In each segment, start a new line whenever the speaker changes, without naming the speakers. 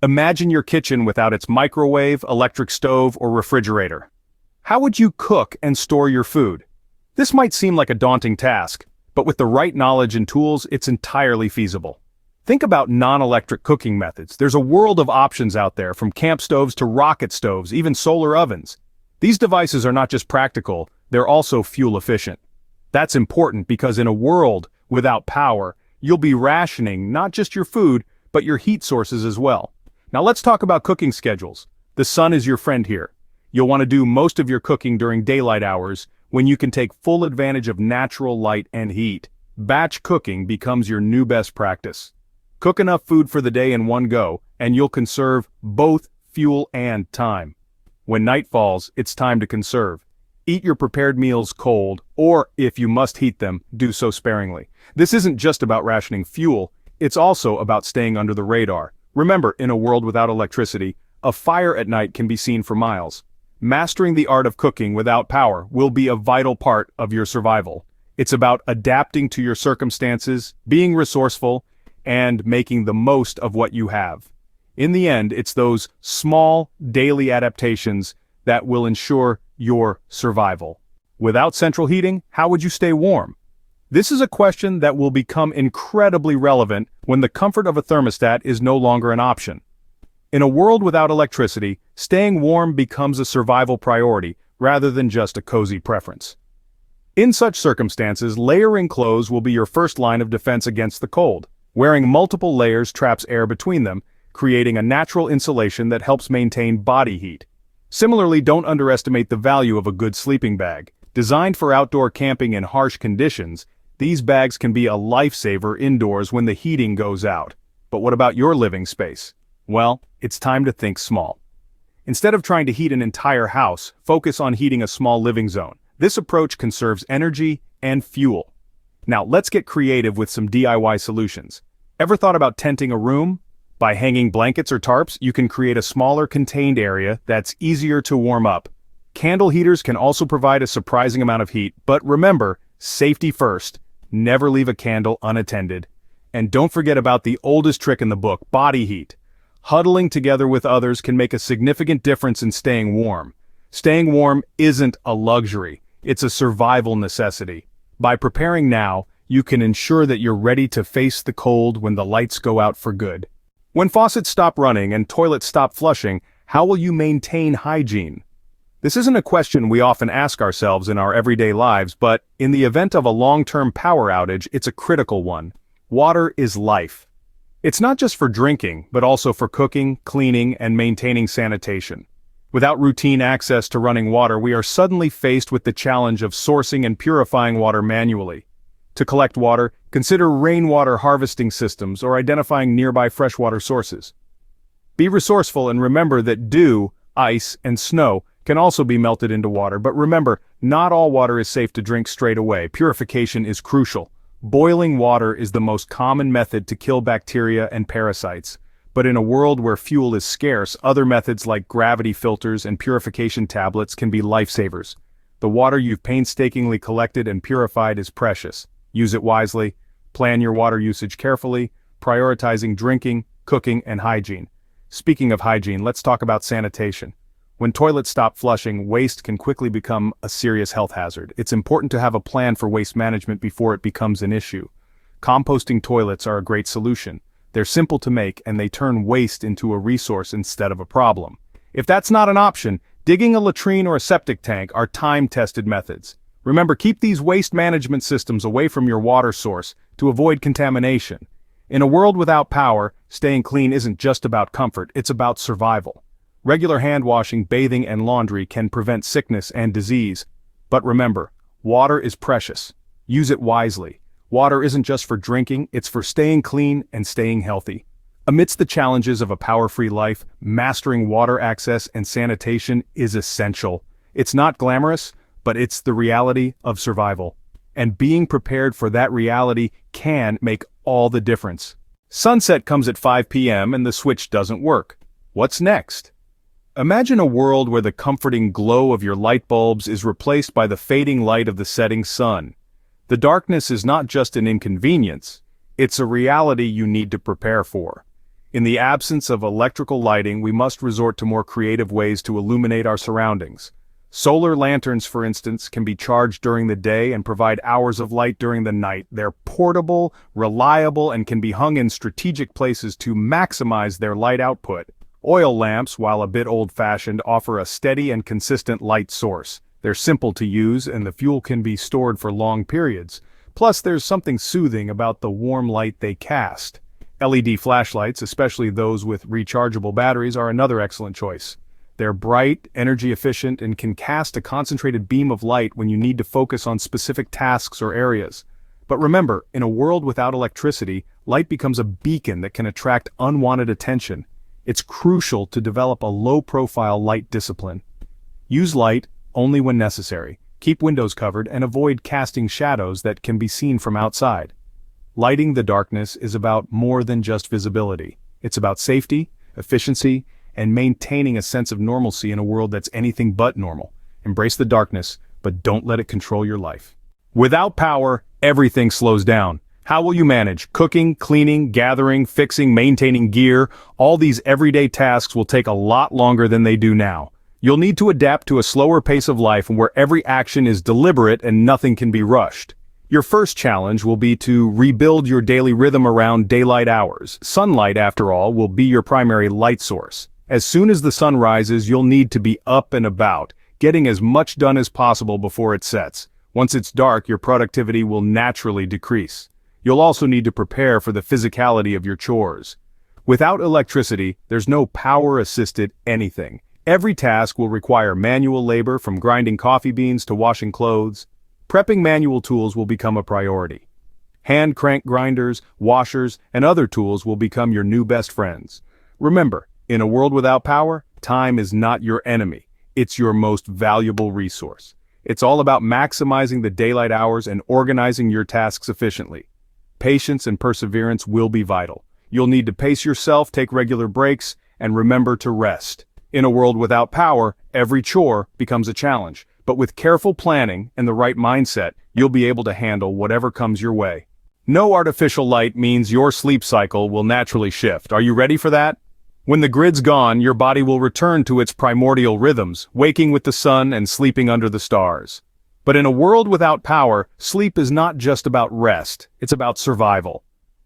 Imagine your kitchen without its microwave, electric stove, or refrigerator. How would you cook and store your food? This might seem like a daunting task, but with the right knowledge and tools, it's entirely feasible. Think about non-electric cooking methods. There's a world of options out there, from camp stoves to rocket stoves, even solar ovens. These devices are not just practical, they're also fuel efficient. That's important because in a world without power, you'll be rationing not just your food, but your heat sources as well. Now let's talk about cooking schedules. The sun is your friend here. You'll want to do most of your cooking during daylight hours, when you can take full advantage of natural light and heat. Batch cooking becomes your new best practice. Cook enough food for the day in one go, and you'll conserve both fuel and time. When night falls, it's time to conserve. Eat your prepared meals cold, or if you must heat them, do so sparingly. This isn't just about rationing fuel, it's also about staying under the radar. Remember, in a world without electricity, a fire at night can be seen for miles. Mastering the art of cooking without power will be a vital part of your survival. It's about adapting to your circumstances, being resourceful, and making the most of what you have. In the end, it's those small, daily adaptations that will ensure your survival. Without central heating, how would you stay warm? This is a question that will become incredibly relevant when the comfort of a thermostat is no longer an option. In a world without electricity, staying warm becomes a survival priority rather than just a cozy preference. In such circumstances, layering clothes will be your first line of defense against the cold. Wearing multiple layers traps air between them, creating a natural insulation that helps maintain body heat. Similarly, don't underestimate the value of a good sleeping bag. Designed for outdoor camping in harsh conditions, these bags can be a lifesaver indoors when the heating goes out. But what about your living space? Well, it's time to think small. Instead of trying to heat an entire house, focus on heating a small living zone. This approach conserves energy and fuel. Now, let's get creative with some DIY solutions. Ever thought about tenting a room? By hanging blankets or tarps, you can create a smaller contained area that's easier to warm up. Candle heaters can also provide a surprising amount of heat, but remember, safety first. Never leave a candle unattended. And don't forget about the oldest trick in the book, body heat. Huddling together with others can make a significant difference in staying warm. Staying warm isn't a luxury, it's a survival necessity. By preparing now, you can ensure that you're ready to face the cold when the lights go out for good. When faucets stop running and toilets stop flushing, how will you maintain hygiene? This isn't a question we often ask ourselves in our everyday lives, but in the event of a long-term power outage, it's a critical one. Water is life. It's not just for drinking, but also for cooking, cleaning, and maintaining sanitation. Without routine access to running water, we are suddenly faced with the challenge of sourcing and purifying water manually. To collect water, consider rainwater harvesting systems or identifying nearby freshwater sources. Be resourceful and remember that dew, ice, and snow can also be melted into water, but remember, not all water is safe to drink straight away. Purification is crucial. Boiling water is the most common method to kill bacteria and parasites. But in a world where fuel is scarce, other methods like gravity filters and purification tablets can be lifesavers. The water you've painstakingly collected and purified is precious. Use it wisely. Plan your water usage carefully, prioritizing drinking, cooking, and hygiene. Speaking of hygiene, let's talk about sanitation. When toilets stop flushing, waste can quickly become a serious health hazard. It's important to have a plan for waste management before it becomes an issue. Composting toilets are a great solution. They're simple to make and they turn waste into a resource instead of a problem. If that's not an option, digging a latrine or a septic tank are time-tested methods. Remember, keep these waste management systems away from your water source to avoid contamination. In a world without power, staying clean isn't just about comfort, it's about survival. Regular hand washing, bathing, and laundry can prevent sickness and disease. But remember, water is precious. Use it wisely. Water isn't just for drinking, it's for staying clean and staying healthy. Amidst the challenges of a power-free life, mastering water access and sanitation is essential. It's not glamorous, but it's the reality of survival. And being prepared for that reality can make all the difference. Sunset comes at 5 p.m. and the switch doesn't work. What's next? Imagine a world where the comforting glow of your light bulbs is replaced by the fading light of the setting sun. The darkness is not just an inconvenience, it's a reality you need to prepare for. In the absence of electrical lighting, we must resort to more creative ways to illuminate our surroundings. Solar lanterns, for instance, can be charged during the day and provide hours of light during the night. They're portable, reliable, and can be hung in strategic places to maximize their light output. Oil lamps, while a bit old-fashioned, offer a steady and consistent light source. They're simple to use, and the fuel can be stored for long periods. Plus, there's something soothing about the warm light they cast. LED flashlights, especially those with rechargeable batteries, are another excellent choice. They're bright, energy efficient, and can cast a concentrated beam of light when you need to focus on specific tasks or areas. But remember, in a world without electricity, light becomes a beacon that can attract unwanted attention. It's crucial to develop a low-profile light discipline. Use light only when necessary. Keep windows covered and avoid casting shadows that can be seen from outside. Lighting the darkness is about more than just visibility. It's about safety, efficiency, and maintaining a sense of normalcy in a world that's anything but normal. Embrace the darkness, but don't let it control your life. Without power, everything slows down. How will you manage? Cooking, cleaning, gathering, fixing, maintaining gear, all these everyday tasks will take a lot longer than they do now. You'll need to adapt to a slower pace of life where every action is deliberate and nothing can be rushed. Your first challenge will be to rebuild your daily rhythm around daylight hours. Sunlight, after all, will be your primary light source. As soon as the sun rises, you'll need to be up and about, getting as much done as possible before it sets. Once it's dark, your productivity will naturally decrease. You'll also need to prepare for the physicality of your chores. Without electricity, there's no power-assisted anything. Every task will require manual labor, from grinding coffee beans to washing clothes. Prepping manual tools will become a priority. Hand crank grinders, washers, and other tools will become your new best friends. Remember, in a world without power, time is not your enemy. It's your most valuable resource. It's all about maximizing the daylight hours and organizing your tasks efficiently. Patience and perseverance will be vital. You'll need to pace yourself, take regular breaks, and remember to rest. In a world without power, every chore becomes a challenge. But with careful planning and the right mindset, you'll be able to handle whatever comes your way. No artificial light means your sleep cycle will naturally shift. Are you ready for that? When the grid's gone, your body will return to its primordial rhythms, waking with the sun and sleeping under the stars. But in a world without power, sleep is not just about rest, it's about survival.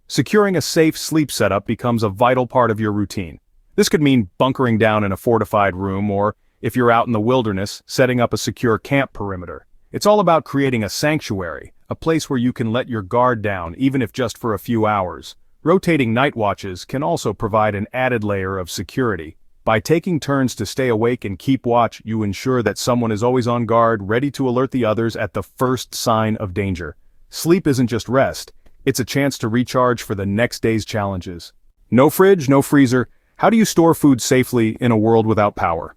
Securing a safe sleep setup becomes a vital part of your routine. This could mean bunkering down in a fortified room, or, if you're out in the wilderness, setting up a secure camp perimeter. It's all about creating a sanctuary, a place where you can let your guard down, even if just for a few hours. Rotating night watches can also provide an added layer of security. By taking turns to stay awake and keep watch, you ensure that someone is always on guard, ready to alert the others at the first sign of danger. Sleep isn't just rest, it's a chance to recharge for the next day's challenges. No fridge, no freezer. How do you store food safely in a world without power?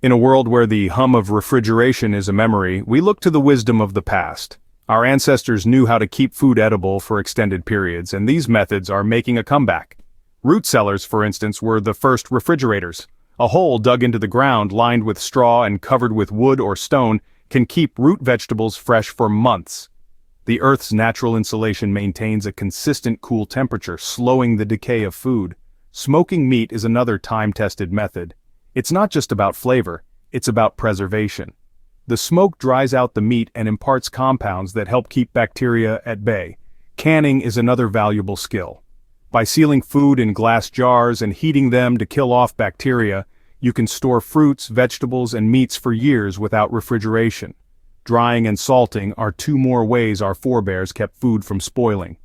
In a world where the hum of refrigeration is a memory, we look to the wisdom of the past. Our ancestors knew how to keep food edible for extended periods, and these methods are making a comeback. Root cellars, for instance, were the first refrigerators. A hole dug into the ground, lined with straw and covered with wood or stone, can keep root vegetables fresh for months. The Earth's natural insulation maintains a consistent cool temperature, slowing the decay of food. Smoking meat is another time-tested method. It's not just about flavor, it's about preservation. The smoke dries out the meat and imparts compounds that help keep bacteria at bay. Canning is another valuable skill. By sealing food in glass jars and heating them to kill off bacteria, you can store fruits, vegetables, and meats for years without refrigeration. Drying and salting are two more ways our forebears kept food from spoiling.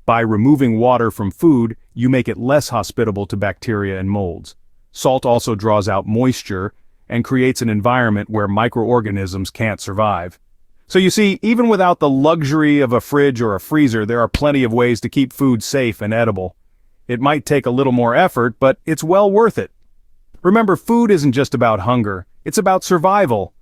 By removing water from food, you make it less hospitable to bacteria and molds. Salt also draws out moisture and creates an environment where microorganisms can't survive. So you see, even without the luxury of a fridge or a freezer, there are plenty of ways to keep food safe and edible. It might take a little more effort, but it's well worth it. Remember, food isn't just about hunger, it's about survival.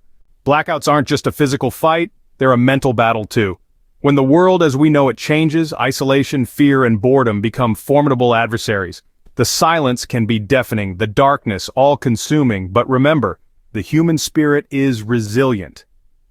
Blackouts aren't just a physical fight, they're a mental battle too. When the world as we know it changes, isolation, fear, and boredom become formidable adversaries. The silence can be deafening, the darkness all-consuming, but remember, the human spirit is resilient.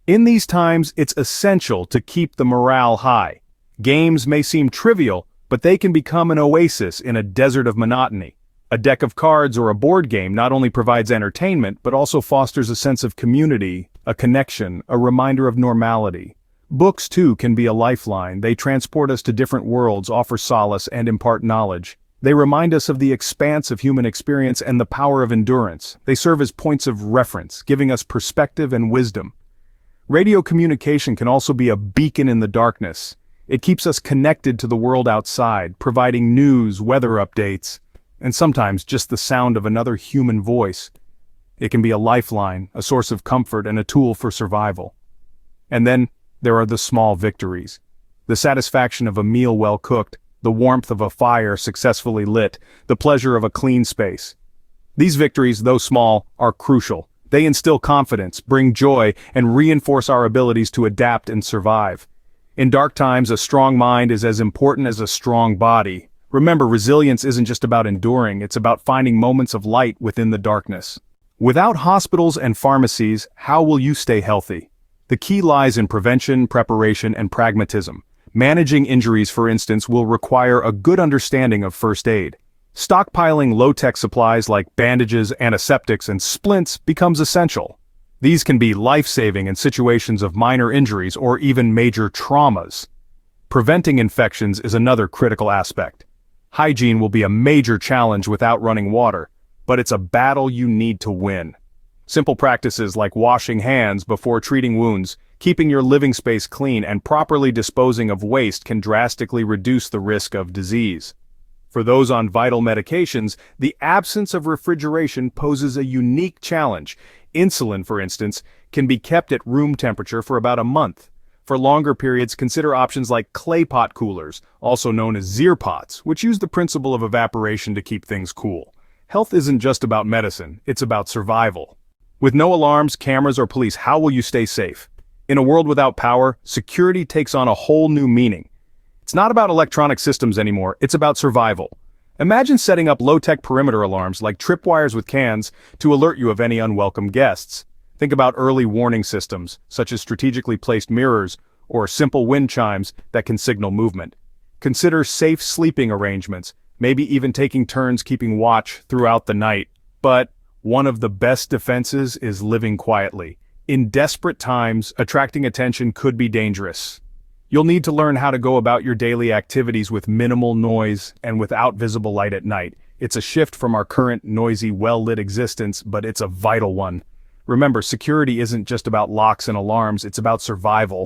In these times, it's essential to keep the morale high. Games may seem trivial, but they can become an oasis in a desert of monotony. A deck of cards or a board game not only provides entertainment, but also fosters a sense of community, a connection, a reminder of normality. Books, too, can be a lifeline. They transport us to different worlds, offer solace, and impart knowledge. They remind us of the expanse of human experience and the power of endurance. They serve as points of reference, giving us perspective and wisdom. Radio communication can also be a beacon in the darkness. It keeps us connected to the world outside, providing news, weather updates, and sometimes just the sound of another human voice. It can be a lifeline, a source of comfort, and a tool for survival. And then there are the small victories. The satisfaction of a meal well cooked, the warmth of a fire successfully lit, the pleasure of a clean space. These victories, though small, are crucial. They instill confidence, bring joy, and reinforce our abilities to adapt and survive. In dark times, a strong mind is as important as a strong body. Remember, resilience isn't just about enduring, it's about finding moments of light within the darkness. Without hospitals and pharmacies, how will you stay healthy? The key lies in prevention, preparation, and pragmatism. Managing injuries, for instance, will require a good understanding of first aid. Stockpiling low-tech supplies like bandages, antiseptics, and splints becomes essential. These can be life-saving in situations of minor injuries or even major traumas. Preventing infections is another critical aspect. Hygiene will be a major challenge without running water, but it's a battle you need to win. Simple practices like washing hands before treating wounds, keeping your living space clean, and properly disposing of waste can drastically reduce the risk of disease. For those on vital medications, the absence of refrigeration poses a unique challenge. Insulin, for instance, can be kept at room temperature for about a month. For longer periods, consider options like clay pot coolers, also known as Zier pots, which use the principle of evaporation to keep things cool. Health isn't just about medicine, it's about survival. With no alarms, cameras, or police, how will you stay safe? In a world without power, security takes on a whole new meaning. It's not about electronic systems anymore, it's about survival. Imagine setting up low-tech perimeter alarms like tripwires with cans to alert you of any unwelcome guests. Think about early warning systems, such as strategically placed mirrors or simple wind chimes that can signal movement. Consider safe sleeping arrangements, maybe even taking turns keeping watch throughout the night. But one of the best defenses is living quietly. In desperate times, attracting attention could be dangerous. You'll need to learn how to go about your daily activities with minimal noise and without visible light at night. It's a shift from our current noisy, well-lit existence, but it's a vital one. Remember, security isn't just about locks and alarms, it's about survival.